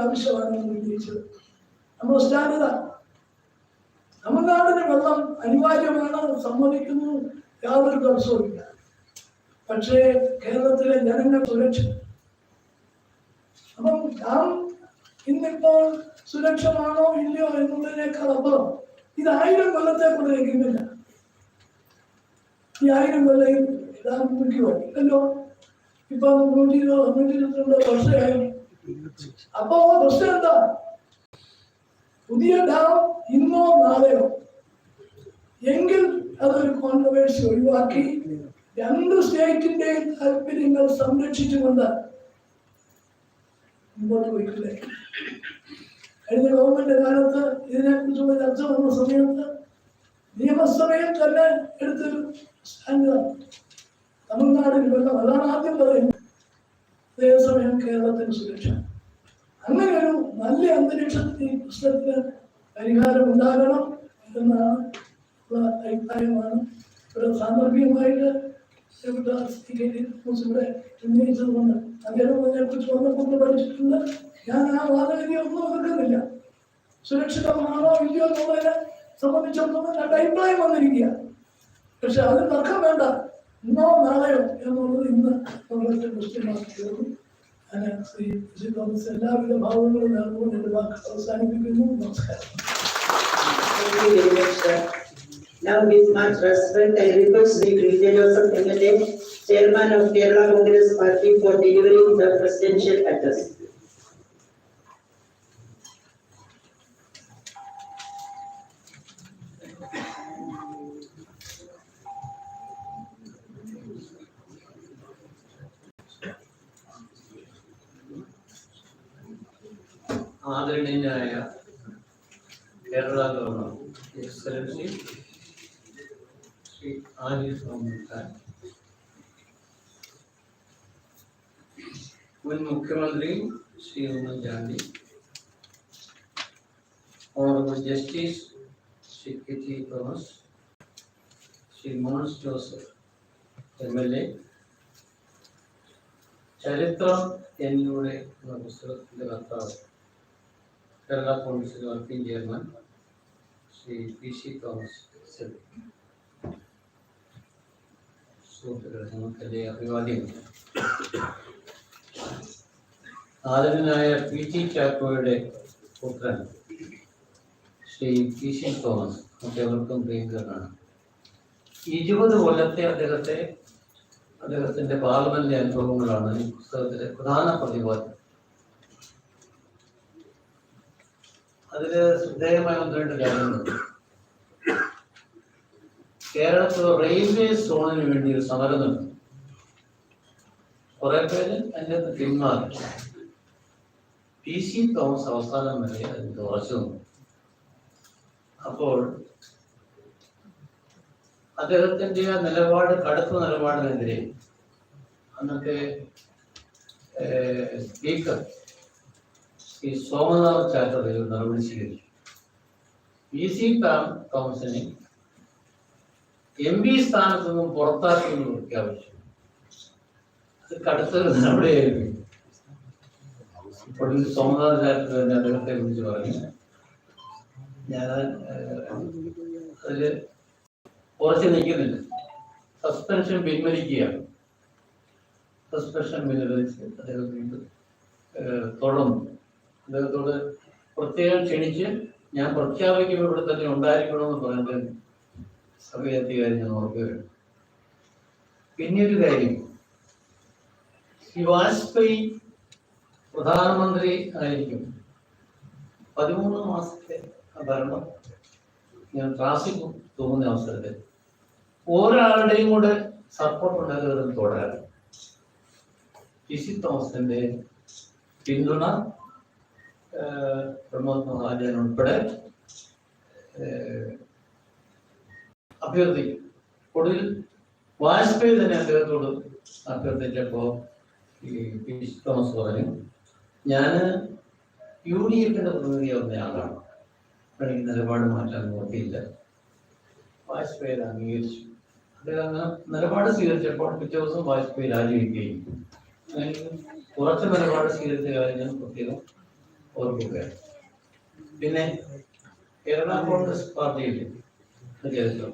ആവശ്യമാണെന്ന് ഉന്നയിച്ചത്. നമ്മൾ സ്റ്റാൻഡ് തമിഴ്നാടിന് വെള്ളം അനിവാര്യമാണ്, സമ്മതിക്കുന്നു, യാതൊരു തടസ്സവുമില്ല. പക്ഷേ കേരളത്തിലെ ജനങ്ങൾ സുരക്ഷിത. അപ്പം ഡാം ഇന്നിപ്പോൾ സുരക്ഷമാണോ ഇല്ലയോ എന്നുള്ളതിനേക്കാൾ അപ്പുറം ഇത് 1000 കൊല്ലത്തെ കൊണ്ട് ലഭിക്കുന്നില്ല. ഈ 1000 കൊല്ലം ഡാം മുഴുവോ ഇല്ലല്ലോ. ഇപ്പൊ 120-122 വർഷമായി. അപ്പോ പ്രശ്നം എന്താ? പുതിയ ഡാം ഇന്നോ നാളെയോ എങ്കിൽ അതൊരു കോൺട്രവേഴ്സി ഒഴിവാക്കി 2 സ്റ്റേറ്റിന്റെയും താല്പര്യങ്ങൾ സംരക്ഷിച്ചുകൊണ്ട് മുമ്പോട്ട് പോയിട്ടില്ലേ? കഴിഞ്ഞ ഗവൺമെന്റ് കാലത്ത് ഇതിനെക്കുറിച്ചുള്ള ചർച്ച വന്ന സമയത്ത് നിയമസഭയിൽ തന്നെ എടുത്തൊരു സ്റ്റാൻഡാണ് തമിഴ്നാടിന് വെള്ളം. അതാണ് ആദ്യം പറയുന്നത്. അതേസമയം കേരളത്തിന് സുരക്ഷ. അങ്ങനെ ഒരു നല്ല അന്തരീക്ഷത്തിൽ ഈ പ്രശ്നത്തിന് പരിഹാരം ഉണ്ടാകണം എന്നാണ് അഭിപ്രായമാണ്. ഇവിടെ സാന്ദർഭികമായിട്ട് ഇവിടെ ഉന്നയിച്ചതുകൊണ്ട് അദ്ദേഹം അതിനെക്കുറിച്ച് വന്നപ്പോൾ പഠിച്ചിട്ടുണ്ട്. ഞാൻ ആ വാദഗതി ഒന്നും എതിർക്കുന്നില്ല. സുരക്ഷിതമാണോ ഇല്ലയോ എന്നുള്ളതിനെ സംബന്ധിച്ചിടത്തോളം രണ്ട് അഭിപ്രായം വന്നിരിക്കുക. പക്ഷെ അത് തർക്കം വേണ്ട, ഇന്നോ നാളെയോ എന്നുള്ളത് ഇന്ന് നമ്മളൊക്കെ ക്വസ്റ്റ്യനാക്കി തീർന്നു. ഞാൻ ശ്രീ തോമസ് എല്ലാവിധ ഭാവങ്ങളും നേർന്നുകൊണ്ട് എൻ്റെ വാക്ക് അവസാനിപ്പിക്കുന്നു. നമസ്കാരം. Now with much respect, I request the Sri Joseph MLA, Chairman of Kerala Congress Party, for delivering the presidential address. ആദരണീയനായ കേരള ഗവർണർ എക്സലൻസി ശ്രീ ആരിഫ് മുഹമ്മദ് ഖാൻ, മുൻ മുഖ്യമന്ത്രി Shri Oommen Chandy, honourable justice Shri K T. Thomas, Shri Mons Joseph MLA, ചരിത്രം എന്നിലൂടെ എന്ന പുസ്തകത്തിന്റെ കർത്താവ്, കേരള കോൺഗ്രസിന്റെ working chairman Shri PC. Thomas, സുഹൃത്തുക്കളെ, നമുക്കെന്റെ അഭിവാദ്യങ്ങൾ. ആദരനായ പി.ടി. ചാക്കോയുടെ പുത്രൻ ശ്രീ പി.സി. തോമസ് നമുക്കെവർക്കും പ്രിയങ്കരനാണ്. 20 കൊല്ലത്തെ അദ്ദേഹത്തിന്റെ പാർലമെന്റ് അനുഭവങ്ങളാണ് ഈ പുസ്തകത്തിലെ പ്രധാന പ്രതിപാദ്യം. അതില് ശ്രദ്ധേയമായ 1-2 കാര്യങ്ങളുണ്ട്. കേരളത്തിൽ റെയിൽവേ സോണിന് വേണ്ടി ഒരു സമരം നടന്നു. കുറെ പേര് അതിൻ്റെ പിന്മാറി. പി.സി. തോമസ് അവസാനം വരെ അതിന് ഉറച്ചു നിന്നു. അപ്പോൾ അദ്ദേഹത്തിന്റെ കടുത്ത നിലപാടിനെതിരെ അന്നത്തെ സ്പീക്കർ ശ്രീ സോമനാഥ് ചാറ്റർജി നടപടി സ്വീകരിച്ചു. പി.സി. തോമസിനെ MP സ്ഥാനത്ത് നിന്നും പുറത്താക്കുമെന്ന് പ്രഖ്യാപിച്ചു. അത് കടുത്തൊരു നടപടിയായിരുന്നു. ഇപ്പോൾ സോമനാഥ് ചാറ്റർജി അദ്ദേഹത്തെ വിളിച്ച് പറഞ്ഞു, ഞാൻ അതില് കുറച്ച് നിൽക്കുന്നില്ല, സസ്പെൻഷൻ പിൻവലിക്കുകയാണ്. സസ്പെൻഷൻ പിൻവലിച്ച് അദ്ദേഹം വീണ്ടും തുടർന്നു. അദ്ദേഹത്തോട് പ്രത്യേകം ക്ഷണിച്ച് ഞാൻ പ്രഖ്യാപിക്കുമ്പോൾ ഇവിടെ തന്നെ ഉണ്ടായിരിക്കണമെന്ന് പറയുന്നത് സഭയെത്തിയ കാര്യം ഞാൻ ഓർക്കുകയാണ്. പിന്നീട് കാര്യം, ഈ വാജ്പേയി പ്രധാനമന്ത്രി ആയിരിക്കും 13 മാസത്തെ ഭരണം ഞാൻ ട്രാഫിക് തോന്നുന്ന അവസരത്തിൽ ഒരാളുടെയും കൂടെ സപ്പോർട്ട് ഉണ്ടാകുന്നത് തുടരാൻ പി.സി. തോമസിന്റെ പിന്തുണ പ്രമോദ് മഹാജൻ ഉൾപ്പെടെ അഭ്യർത്ഥിക്കും. ഒടുവിൽ വാജ്പേയി തന്നെ അദ്ദേഹത്തോട് അഭ്യർത്ഥിച്ചപ്പോൾ ഈ പി.സി. തോമസ് പറഞ്ഞു, ഞാൻ UDFന്റെ പ്രതിനിധിയാവുന്ന ആളാണ്, എനിക്ക് നിലപാട് മാറ്റാൻ നോക്കിയില്ല. വാജ്പേയി അംഗീകരിച്ചു. അദ്ദേഹം അങ്ങനെ നിലപാട് സ്വീകരിച്ചപ്പോൾ പിറ്റേ ദിവസം വാജ്പേയി രാജിവെക്കുകയും കുറച്ച് നിലപാട് സ്വീകരിച്ച കാര്യം ഞാൻ പ്രത്യേകം ഓർക്കുകയാണ്. പിന്നെ കേരള കോൺഗ്രസ് പാർട്ടിയിൽ ചരിത്രം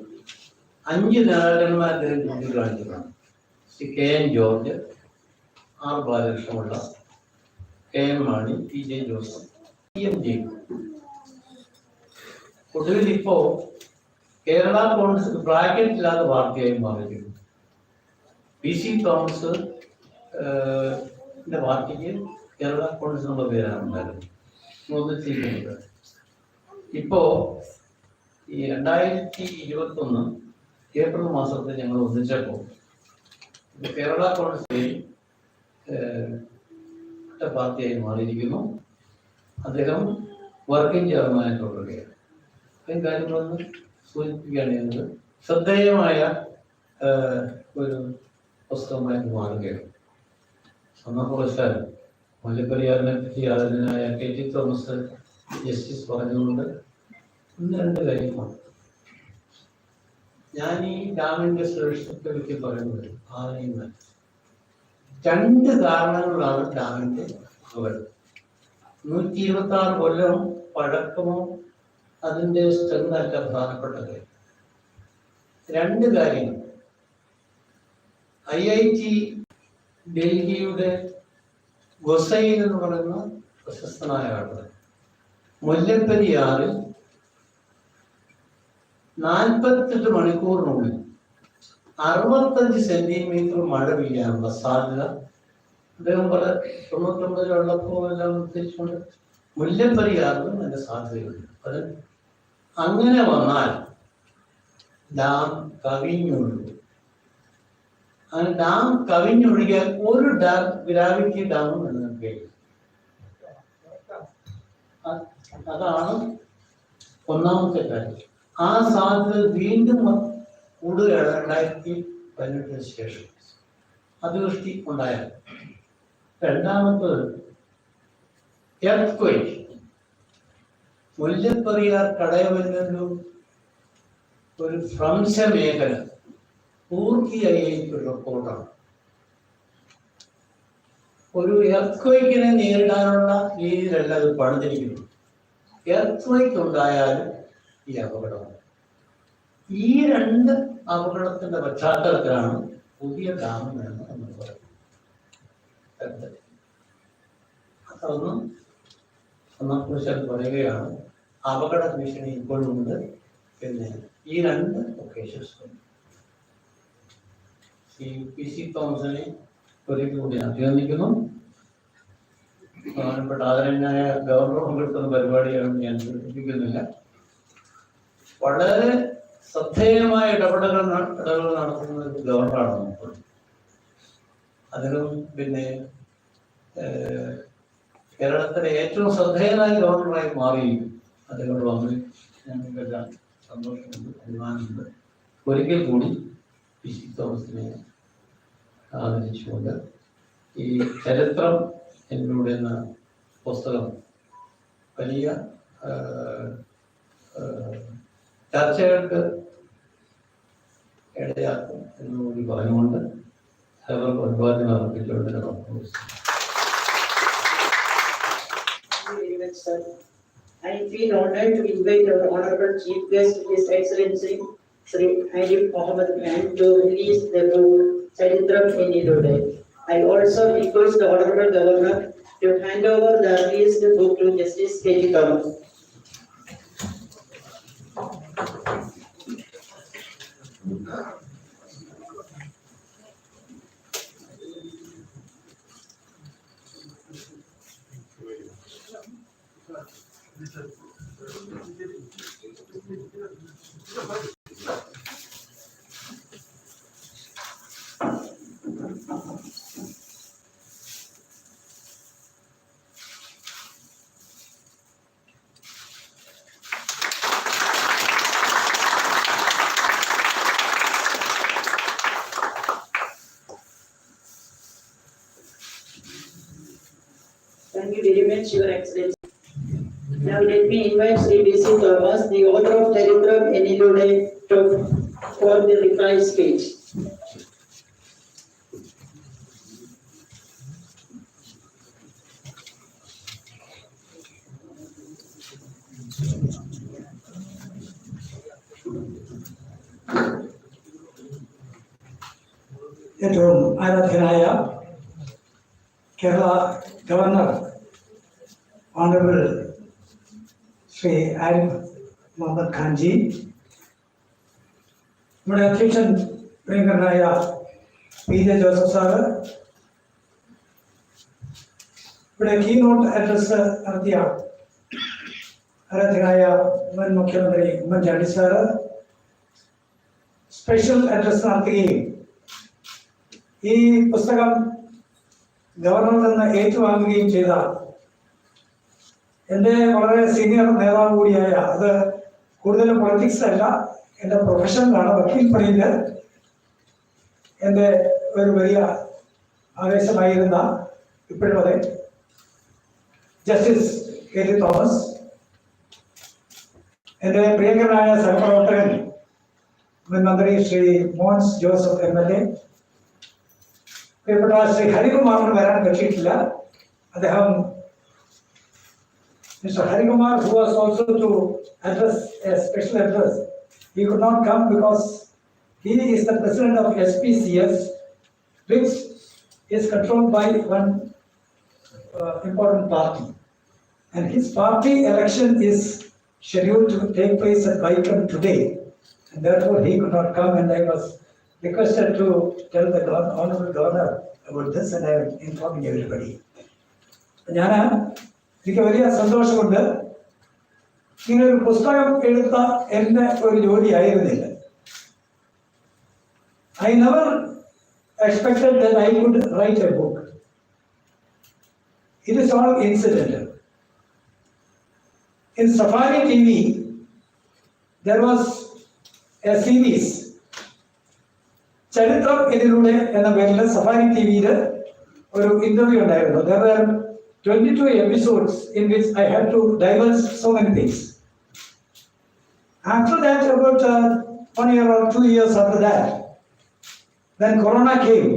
5 നേതാക്കന്മാരുടെ മുന്നിൽ കാണിച്ചിട്ടുണ്ട്. Shri KN George, R Balakrishna Pillai, KM Mani, PJ Joseph, TM Jacob. ഒടുവിൽ ഇപ്പോ കേരള കോൺഗ്രസ് ബ്രാക്കറ്റില്ലാത്ത പാർട്ടിയായി മാറിയിരിക്കുന്നു. PC തോമസ് പാർട്ടിക്ക് കേരള കോൺഗ്രസ് എന്നുള്ള പേരാണ് ഉണ്ടായിരുന്നത്. ഇപ്പോ ഈ 2021 ഏപ്രിൽ മാസത്തിൽ ഞങ്ങൾ ഒന്നിച്ചപ്പോൾ കേരള കോൺഗ്രസ് പാർട്ടിയായി മാറിയിരിക്കുന്നു. അദ്ദേഹം വർക്കിംഗ് ചെയർമാനായി തുടരുകയാണ്. അത്തരം കാര്യങ്ങളൊന്ന് സൂചിപ്പിക്കുകയാണ് ചെയ്യുന്നത്. ശ്രദ്ധേയമായ ഒരു പുസ്തകമായി മാറുകയാണ്. സന്ദർഭവശാൽ മുല്ലപ്പെരിയാറിനെ പറ്റി ആദരണീയനായ KT തോമസ് ജസ്റ്റിസ് പറഞ്ഞുകൊണ്ട് 1-2 കാര്യമാണ്. ഞാൻ ഈ ഡാമിന്റെ സുരക്ഷത്തെ പറ്റി പറയുന്നത് 2 കാരണങ്ങളാണ് ഡാമിന്റെ അപകടം. 126 കൊല്ലം പഴക്കമോ അതിന്റെ സ്ട്രെങ്തല്ല പ്രധാനപ്പെട്ട കാര്യം. 2 കാര്യങ്ങൾ. IIT ഡൽഹിയുടെ ഗൊസൈൻ എന്ന് പറയുന്ന പ്രശസ്തനായ ആളുകൾ മുല്ലപ്പെരിയാറിൽ 48 മണിക്കൂറിനുള്ളിൽ 65 സെന്റിമീറ്റർ മഴ പെയ്യാനുള്ള സാധ്യത അദ്ദേഹം 99 വെള്ളപ്പൊക്കം എല്ലാം ഉദ്ദേശിച്ചുകൊണ്ട് മുല്ലപ്പെരിയാറിലും അതിന്റെ സാധ്യതയുണ്ട്. അത് അങ്ങനെ വന്നാൽ ഡാം കവിഞ്ഞൊഴുകും. അങ്ങനെ ഡാം കവിഞ്ഞൊഴുകിയാൽ ഒരു ഗ്രാവിറ്റി ഡാമും നിലനിൽക്കുകയില്ല. അതാണ് ഒന്നാമത്തെ കാര്യം. ആ സാധ്യത വീണ്ടും കൂടുകയാണ് 2018 ശേഷം അതിവൃഷ്ടി ഉണ്ടായാൽ. രണ്ടാമത്തത് എർത്ത്ക്വേക്ക്. മുല്ലപ്പെരിയാർ കടയവല്ലൂർ ഒരു ഭ്രംശ മേഖല പൂർത്തിയായി ഒരു റിപ്പോർട്ടാണ്. ഒരു എർത്ത്ക്വേക്കിനെ നേരിടാനുള്ള രീതിയിലല്ല അത് പണിതിരിക്കുന്നു. എർത്ത്ക്വേക്ക് ഉണ്ടായാലും ഈ അപകടമാണ്. ഈ 2 അപകടത്തിന്റെ പശ്ചാത്തലത്തിലാണ് പുതിയ ഡാം വേണം എന്ന് പറയുന്നത്. അതൊന്നും സന്ദർഭവശാൽ പറയുകയാണ്. അപകട ഭീഷണി ഇപ്പോഴും ഉണ്ട്. പിന്നെ ഈ 2 ഒക്കേഷൻസ് PC തോമസിനെ ഒരിക്കൽ കൂടി അഭിനന്ദിക്കുന്നു. പ്രധാനപ്പെട്ട ആദരണീയനായ ഗവർണർ പങ്കെടുക്കുന്ന പരിപാടിയാണ് ഞാൻ സൂചിപ്പിക്കുന്നില്ല. വളരെ ശ്രദ്ധേയമായ ഇടപെടലുകൾ നടത്തുന്ന ഒരു ഗവർണറാണ് നമുക്ക്. അതിലും പിന്നെ കേരളത്തിലെ ഏറ്റവും ശ്രദ്ധേയനായ ഗവർണറായി മാറിയിരിക്കും. അതിനോട് വന്ന് ഞങ്ങൾക്കെല്ലാം സന്തോഷമുണ്ട്, അഭിമാനമുണ്ട്. ഒരിക്കൽ കൂടി PC തോമസിനെ ആദരിച്ചുകൊണ്ട് ഈ ചരിത്രം എന്നിലൂടെ എന്ന പുസ്തകം വലിയ ചർച്ചകൾക്ക് ഇടയാക്കും എന്നുകൂടി പറഞ്ഞുകൊണ്ട് അവർക്ക് അഭിവാദ്യം അർപ്പിച്ചുകൊണ്ട് I feel honored to invite our Honorable Chief Guest, His Excellency Sri Arif Mohammed to release the book Charitram Enilude. I also request the Honorable Governor to hand over the released book to Justice KT Thomas. Thank you very much, Your Excellency. Now let me invite Sri PC Thomas, the author of Charitram Enilude, for the reply speech. ഏറ്റവും ആരാധ്യനായ Kerala governor honourable Shri Arif Muhammad Khan ji, നമ്മുടെ അധ്യക്ഷൻ പ്രിയങ്കരനായ P J Joseph sir, ഇവിടെ keynote address നടത്തിയ ആരാധ്യനായ മുൻ മുഖ്യമന്ത്രി ഉമ്മൻചാണ്ടി സാറ് സ്പെഷ്യൽ അഡ്രസ് നടത്തുകയും ഈ പുസ്തകം ഗവർണറിൽ നിന്ന് ഏറ്റുവാങ്ങുകയും ചെയ്ത എൻ്റെ വളരെ സീനിയർ നേതാവ് കൂടിയായ, അത് കൂടുതലും പൊളിറ്റിക്സ് അല്ല, എൻ്റെ പ്രൊഫഷനിലാണ്, വക്കീൽ പണിയിൽ എൻ്റെ ഒരു വലിയ ആവേശമായിരുന്ന, ഇപ്പോഴും അതെ, ജസ്റ്റിസ് കെ ടി തോമസ്, എൻ്റെ പ്രിയങ്കരനായ സഹപ്രവർത്തകൻ മുൻ മന്ത്രി ശ്രീ മോൻസ് ജോസഫ് MLA, പ്രിയപ്പെട്ട ശ്രീ ഹരികുമാറിന് വരാൻ പറ്റിയിട്ടില്ല. അദ്ദേഹം Mr. Harikumar, who was also to address a special address, he could not come because he is the president of SPCS, which is controlled by one important party, and his party election is scheduled to take place at Vaikam today, and therefore he could not come, and I was requested to tell the honorable governor about this, and I am informing everybody. എനിക്ക് വലിയ സന്തോഷമുണ്ട്. ഇങ്ങനൊരു പുസ്തകം എഴുത്ത എൻ്റെ ഒരു ജോലിയായിരുന്നില്ല. I never expected that I could write a book. It is all incidental. In Safari TV, there was a series, ചരിത്രം ഇതിലൂടെ എന്ന പേരിൽ സഫാരി ടിവിയിൽ ഒരു ഇന്റർവ്യൂ ഉണ്ടായിരുന്നു. There were 22 episodes in which I had to divulge so many things. After that, about 1 year or 2 years after that, then Corona came.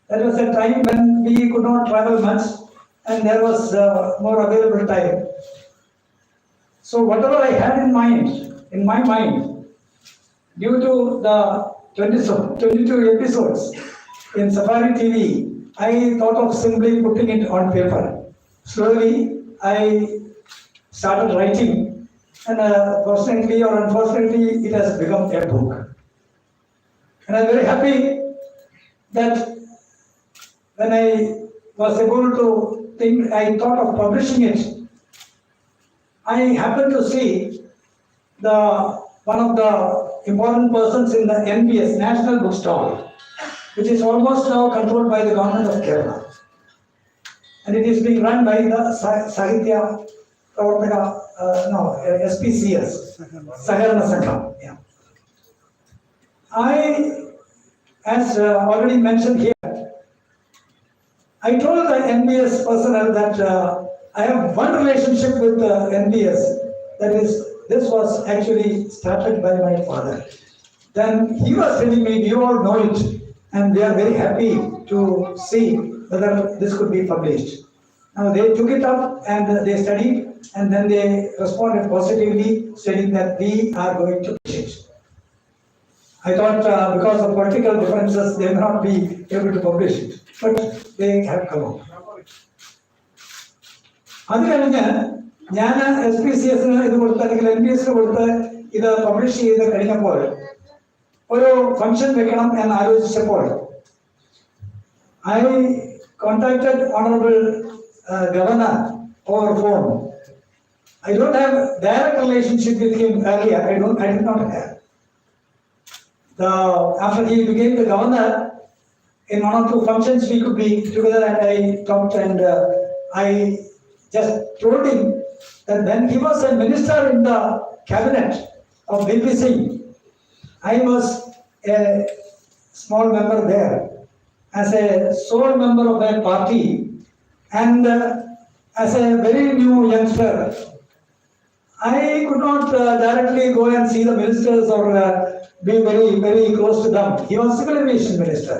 That was a time when we could not travel much and there was more available time. So whatever I had in my mind, due to the 22 episodes in Safari TV, I thought of simply putting it on paper. Slowly, I started writing, and fortunately or unfortunately, it has become a book. And I'm very happy that when I was able to think, I thought of publishing it. I happened to see one of the important persons in the NBS, National Bookstall, which is almost now controlled by the government of Kerala. And it is being run by the Sahitya SPCS, Saharana Sangham. Yeah. As already mentioned here, I told the NBS personnel that I have one relationship with the NBS, that is, this was actually started by my father. Then he was telling me, you all know it, and they are very happy to see whether this could be published. Now they took it up and they studied, and then they responded positively, stating that we are going to publish it. I thought because of political differences they may not be able to publish it, but they have come out. അത് കഴിഞ്ഞ് ഞാൻ SPCS ഇത് കൊടുത്ത് അല്ലെങ്കിൽ NBS കൊടുത്ത് ഇത് publish ചെയ്ത് കഴിഞ്ഞപ്പോൾ ഒരു ഫംഗ്ഷൻ വെക്കണം എന്ന് ആലോചിച്ചപ്പോൾ I contacted Honorable Governor over phone. I don't have direct relationship with him earlier. I did not have. After he became the governor, in one or two functions we could be together, and I talked, and I just told him that when he was a minister in the cabinet of VP Singh, I was a small member there as a sole member of that party, and as a very new youngster, I could not directly go and see the ministers or be very, very close to them. He was civil aviation minister,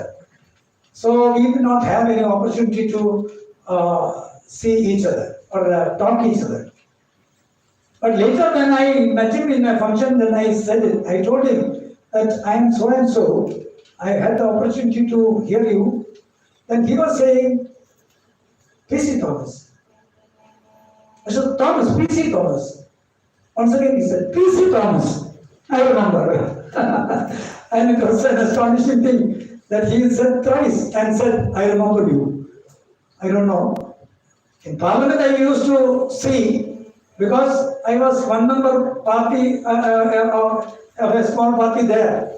so we did not have any opportunity to see each other or talk each other. But later when I met him in a function, then I told him that I am so and so. I had the opportunity to hear you. Then he was saying, P.C. Thomas. I said, Thomas, P.C. Thomas. Once again he said, P.C. Thomas. I remember. And it was an astonishing thing that he said thrice and said, I remember you. I don't know. In Parliament I used to see, because I was one member party of a small party there.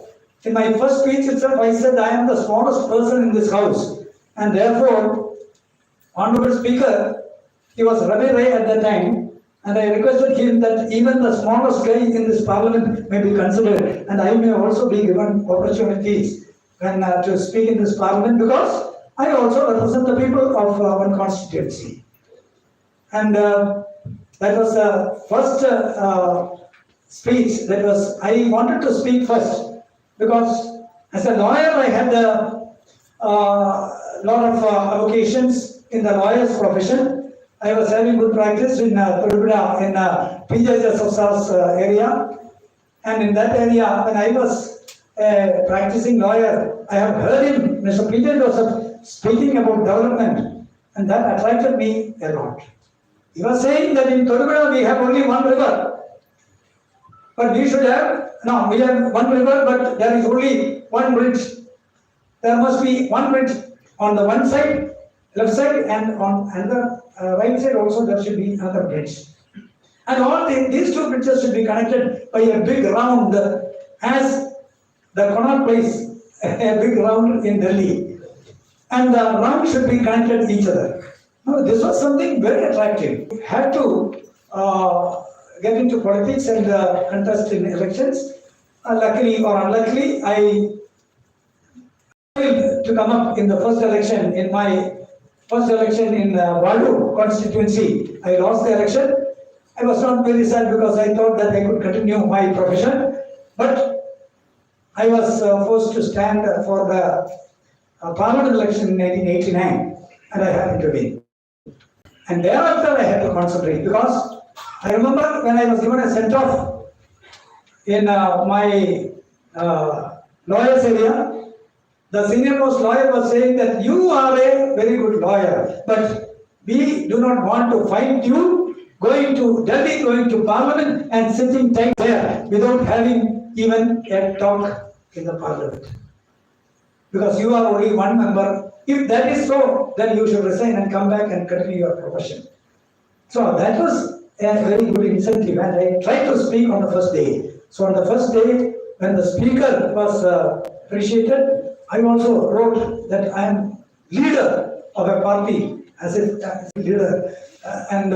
In my first speech itself I said I am the smallest person in this house, and therefore Honorable Speaker, he was Ravi Ray at that time, and I requested him that even the smallest guy in this Parliament may be considered, and I may also be given opportunities when to speak in this Parliament, because I also represent the people of one constituency. And that was the first speech. I wanted to speak first, because as a lawyer I had a lot of avocations in the lawyer's profession. I was having good practice in Tirupura, in P.J. Sosa's area. And in that area, when I was a practicing lawyer, I have heard him, Mr. P.J. Joseph, speaking about development, and that attracted me a lot. He was saying that in Tirupura we have only one river, but we should have, no, we have one river, but there is only one bridge. There must be one bridge on the one side, left side, and on another right side also there should be another bridge. And all these two bridges should be connected by a big round, as the Connaught Place, a big round in Delhi. And the round should be connected each other. Now, this was something very attractive. Had to get into politics and contest in elections. Luckily or unluckily, I failed to come up in the first election. In my first election in Wadu constituency, I lost the election. I was not very sad because I thought that I could continue my profession. But I was forced to stand for the parliament election in 1989, and I happened to win. And thereafter I had to concentrate, because I remember when I was given a sent-off in my lawyer's area, the senior most lawyer was saying that you are a very good lawyer, but we do not want to find you going to Delhi, going to Parliament and sitting tight there without having even a talk in the Parliament. Because you are only one member. If that is so, then you should resign and come back and continue your profession. So that was a very good incentive, and I tried to speak on the first day. So on the first day, when the speaker was appreciated, I also wrote that I am leader of a party, as a leader, and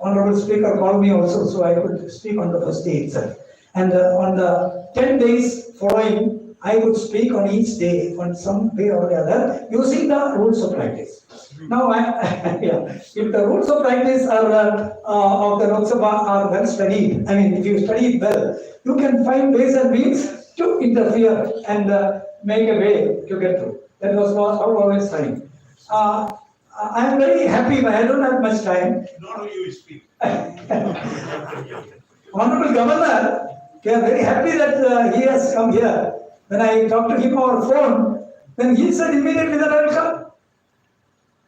Honorable Speaker called me also, so I could speak on the first day itself. And on the 10 days following, I would speak on each day on some way or the other using the rules of practice. Now, if the rules of practice are of the Lok Sabha are well studied, I mean, if you study it well, you can find ways and means to interfere and make a way to get through. That was how always fine. I am very happy, but I don't have much time. Not only you speak. Honorable Governor, we are very happy that he has come here. When I talked to him over phone, then he said immediately that I will come.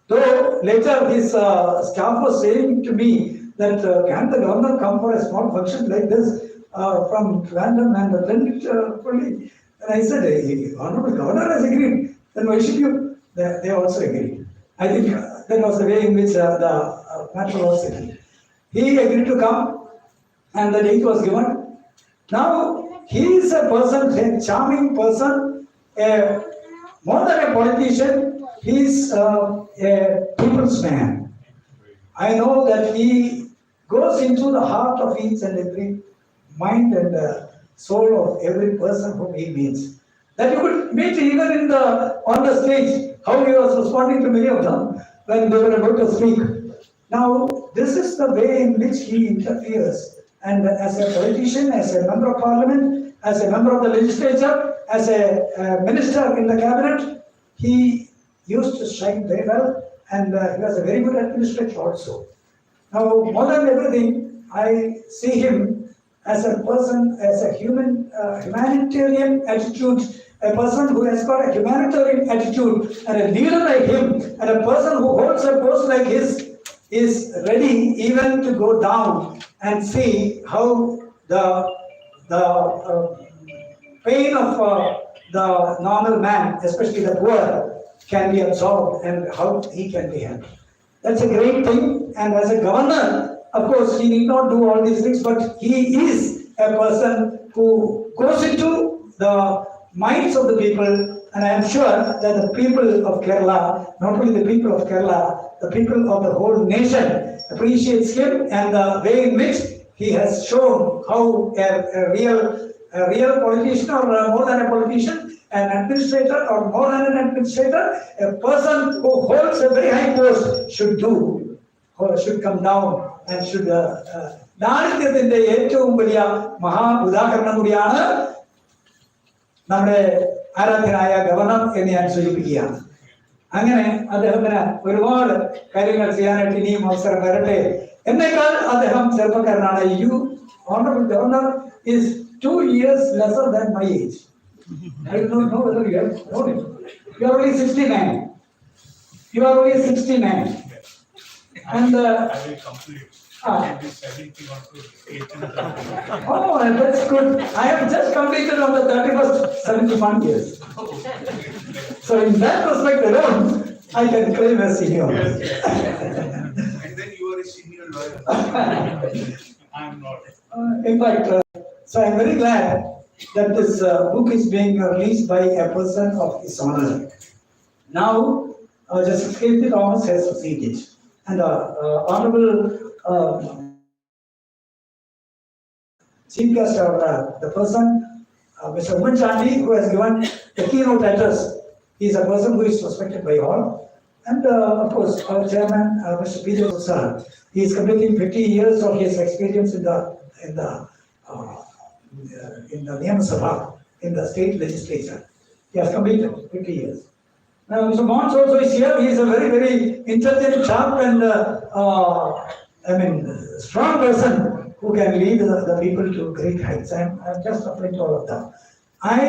Though later his staff was saying to me that can the governor come for a small function like this from random and attend it fully. And I said, Honorable Governor has agreed, then why should you? They also agreed. I think that was the way in which the matter was settled. He agreed to come, and the date was given. Now, he is a person, a charming person, more than a politician, he is a people's man. I know that he goes into the heart of each and every mind and soul of every person whom he meets. That you could meet even on the stage, how he was responding to many of them when they were about to speak. Now, this is the way in which he interferes. And as a politician, as a member of parliament, as a member of the legislature, as a minister in the cabinet, he used to shine very well, and he was a very good administrator also. Now, more than everything, I see him as a person, as a humanitarian attitude, a person who has got a humanitarian attitude, and a leader like him, and a person who holds a post like his is ready even to go down and see how the pain of the normal man, especially the poor, can be absorbed and how he can be helped. That's a great thing. And as a governor, of course, he need not do all these things, but he is a person who goes into the minds of the people. And I am sure that the people of Kerala, not only the people of Kerala, the people of the whole nation appreciates him and the way in which he has shown how a real politician, or more than a politician, an administrator, or more than an administrator, a person who holds a very high post should do, or should come down and should. ദാരിദ്ര്യത്തിന്റെ ഏറ്റവും വലിയ ഉദാഹരണം കൂടിയാണ് നമ്മുടെ ആരാധ്യനായ governor എന്ന് ഞാൻ സൂചിപ്പിക്കുകയാണ്. അങ്ങനെ അദ്ദേഹത്തിന് ഒരുപാട് കാര്യങ്ങൾ ചെയ്യാനായിട്ട് ഇനിയും അവസരം വരട്ടെ. എന്നേക്കാൾ അദ്ദേഹം ചെറുപ്പക്കാരനാണ്. You honourable governor is 2 years lesser than my age. I don't know whether you have known it. You are only 69. You are only 69. And I will complete. Maybe 71 to 80. oh, that's good. I have just completed on the 31st 71 years. So in that respect alone, I can claim as senior. And then you are a senior lawyer. I am not. In fact, so I'm very glad that this book is being released by a person of his honor. Now, Justice K.P. Thomas has received it. And Honorable Chief Guest, the person, Mr. Mohammed, who has given the keynote address, he is a person who is respected by all. And of course, our chairman, Mr. P.J. sir, he is completing 50 years of his experience in the Niyam Sabha, in the state legislature. He has completed 50 years. Now, Mr. Mons also is here. He is a very, very intelligent, sharp, and strong person who can lead the people to great heights. I'm just applying to all of them. I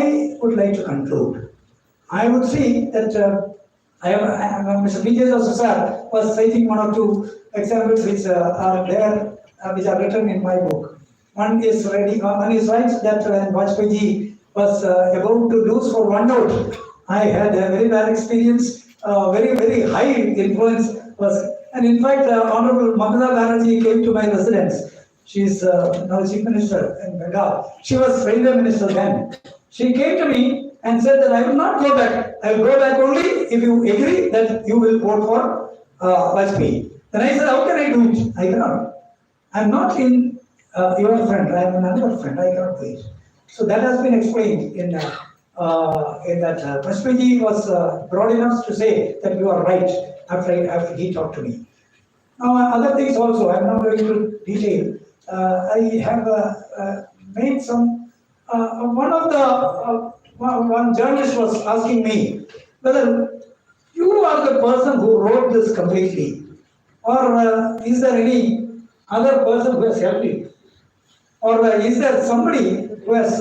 would like to conclude. I would see that Mr. P.J. sir was citing one or two examples which are there, which are written in my book. One is right that when Vajpayee was about to lose for one note, I had a very bad experience, very, very high influence and in fact, Honorable Mamata Banerjee came to my residence. She is now Chief Minister in Bengal. She was Railway Minister then. She came to me and said that I will not go back. I will go back only if you agree that you will vote for Vajpayee. Then I said, how can I do it? I cannot. I am not in your friend. I am another friend. I cannot do it. So that has been explained in that Vajpayee was broad enough to say that you are right after he talked to me. Now other things also, I am not going to detail. I have made some, one journalist was asking me whether you are the person who wrote this completely, or is there any other person who has helped you, or is there somebody who has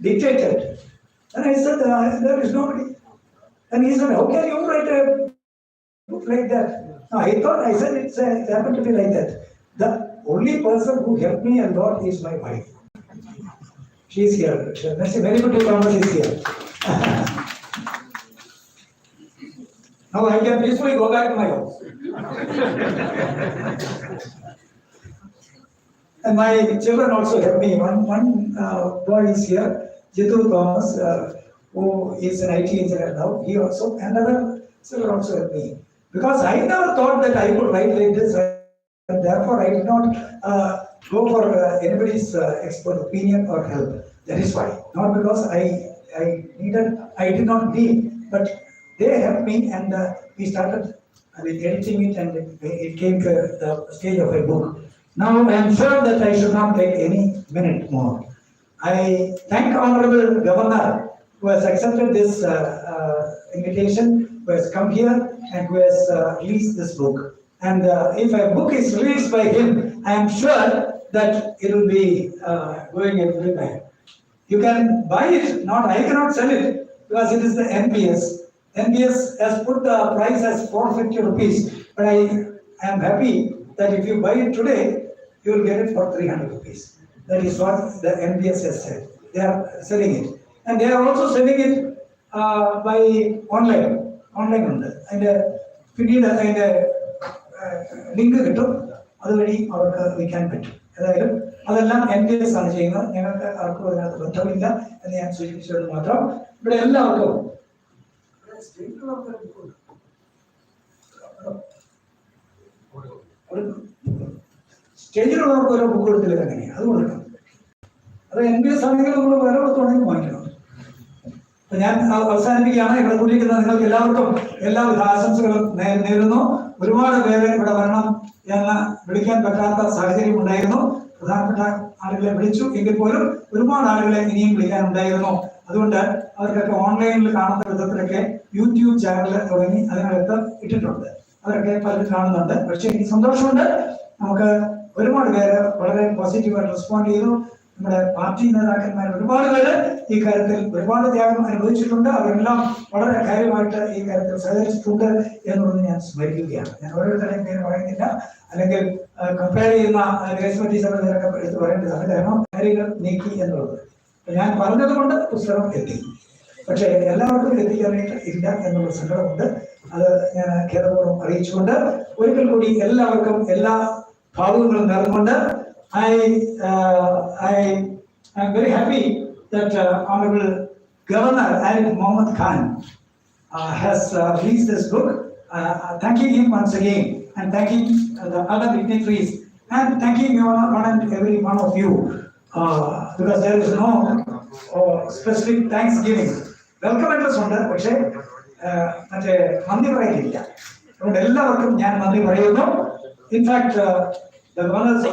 dictated? And I said, there is nobody. And he said, how can you write a book like that? No, I said it happened to be like that. The only person who helped me a lot is my wife. She is here. Very good to Thomas is here. Now I can peacefully go back to my house. And my children also help me. One boy is here, Jitu Thomas, who is an IT engineer now. He also, another children also help me. Because I never thought that I could write like this, and therefore I did not go for anybody's expert opinion or help. That is why. Not because I did not need, but they helped me, and we started editing it, and it came to the stage of a book. Now I am sure that I should not take any minute more. I thank Honorable Governor who has accepted this invitation, who has come here and who has released this book. And if a book is released by him, I am sure that it will be going everywhere. You can buy it, not I cannot sell it because it is the NPS. NPS has put the price as 450 rupees, but I am happy that if you buy it today, you will get it for 300 rupees. That is what the NPS has said. They are selling it. And they are also selling it by online. Online ഉണ്ട് അതിൻ്റെ പിന്നീട് അതിൻ്റെ link കിട്ടും, അതുവഴി അവർക്ക് വിൽക്കാൻ പറ്റും. ഏതായാലും അതെല്ലാം NPS ആണ് ചെയ്യുന്നത്. ഞങ്ങൾക്ക് ആർക്കും അതിനകത്ത് ബന്ധമില്ല എന്ന് ഞാൻ സൂചിപ്പിച്ചത് മാത്രം. ഇവിടെ എല്ലാവർക്കും സ്റ്റേജിലുള്ളവർക്ക് ഓരോ ബുക്ക് കൊടുത്തില്ല, എങ്ങനെയാണ് അത് കൊടുക്കണം. അത് NPS ആണെങ്കിൽ നമ്മൾ വേറെ കൊടുത്തോണെങ്കിൽ വാങ്ങിക്കണം. അപ്പൊ ഞാൻ അവസാനിപ്പിക്കുകയാണ്. ഇവിടെ കൂടിയിരിക്കുന്ന നിങ്ങൾക്ക് എല്ലാവർക്കും എല്ലാവിധ ആശംസകളും നേരുന്നു. ഒരുപാട് പേര് ഇവിടെ വരണം എന്ന് വിളിക്കാൻ പറ്റാത്ത സാഹചര്യം ഉണ്ടായിരുന്നു. പ്രധാനപ്പെട്ട ആളുകളെ വിളിച്ചു എങ്കിൽ പോലും ഒരുപാട് ആളുകളെ ഇനിയും വിളിക്കാനുണ്ടായിരുന്നു. അതുകൊണ്ട് അവർക്കൊക്കെ ഓൺലൈനിൽ കാണുന്ന വിധത്തിലൊക്കെ യൂട്യൂബ് ചാനൽ തുടങ്ങി അതിനകത്ത് ഇട്ടിട്ടുണ്ട്. അവരൊക്കെ പലരും കാണുന്നുണ്ട്. പക്ഷേ എനിക്ക് സന്തോഷമുണ്ട്, നമുക്ക് ഒരുപാട് പേര് വളരെ പോസിറ്റീവായിട്ട് റെസ്പോണ്ട് ചെയ്തു. നമ്മുടെ പാർട്ടി നേതാക്കന്മാർ ഒരുപാട് പേര് ഈ കാര്യത്തിൽ ഒരുപാട് ത്യാഗം അനുഭവിച്ചിട്ടുണ്ട്. അവരെല്ലാം വളരെ കാര്യമായിട്ട് ഈ കാര്യത്തിൽ സഹകരിച്ചിട്ടുണ്ട് എന്നുള്ളത് ഞാൻ സ്മരിക്കുകയാണ്. ഞാൻ ഓരോരുത്തരുടെയും പേര് പറയുന്നില്ല, അല്ലെങ്കിൽ കമ്പയർ ചെയ്യുന്ന ഗ്രേസ്മറ്റി സഭയിലൊക്കെ എടുത്ത് പറയേണ്ടതാണ്. കാരണം കാര്യങ്ങൾ നീക്കി എന്നുള്ളത് ഞാൻ പറഞ്ഞത് കൊണ്ട് പുസ്തകം എത്തി, പക്ഷേ എല്ലാവർക്കും എത്തിക്കാനായിട്ട് ഇല്ല എന്നുള്ള സങ്കടമുണ്ട്. അത് ഞാൻ ഖേദപൂർവ്വം അറിയിച്ചുകൊണ്ട് ഒരിക്കൽ കൂടി എല്ലാവർക്കും എല്ലാ ഭാവങ്ങളും നേർന്നുകൊണ്ട് I am very happy that Honorable Governor Arif Mohammed Khan has released this book. Thanking him once again, and thanking the other dignitaries, and thanking one and every one of you, because there is no specific Thanksgiving. Welcome address ഉണ്ട്, പക്ഷേ മറ്റേ നന്ദി പറയുന്നില്ല. അതുകൊണ്ട് എല്ലാവർക്കും ഞാൻ നന്ദി പറയുന്നു. In fact, the governors,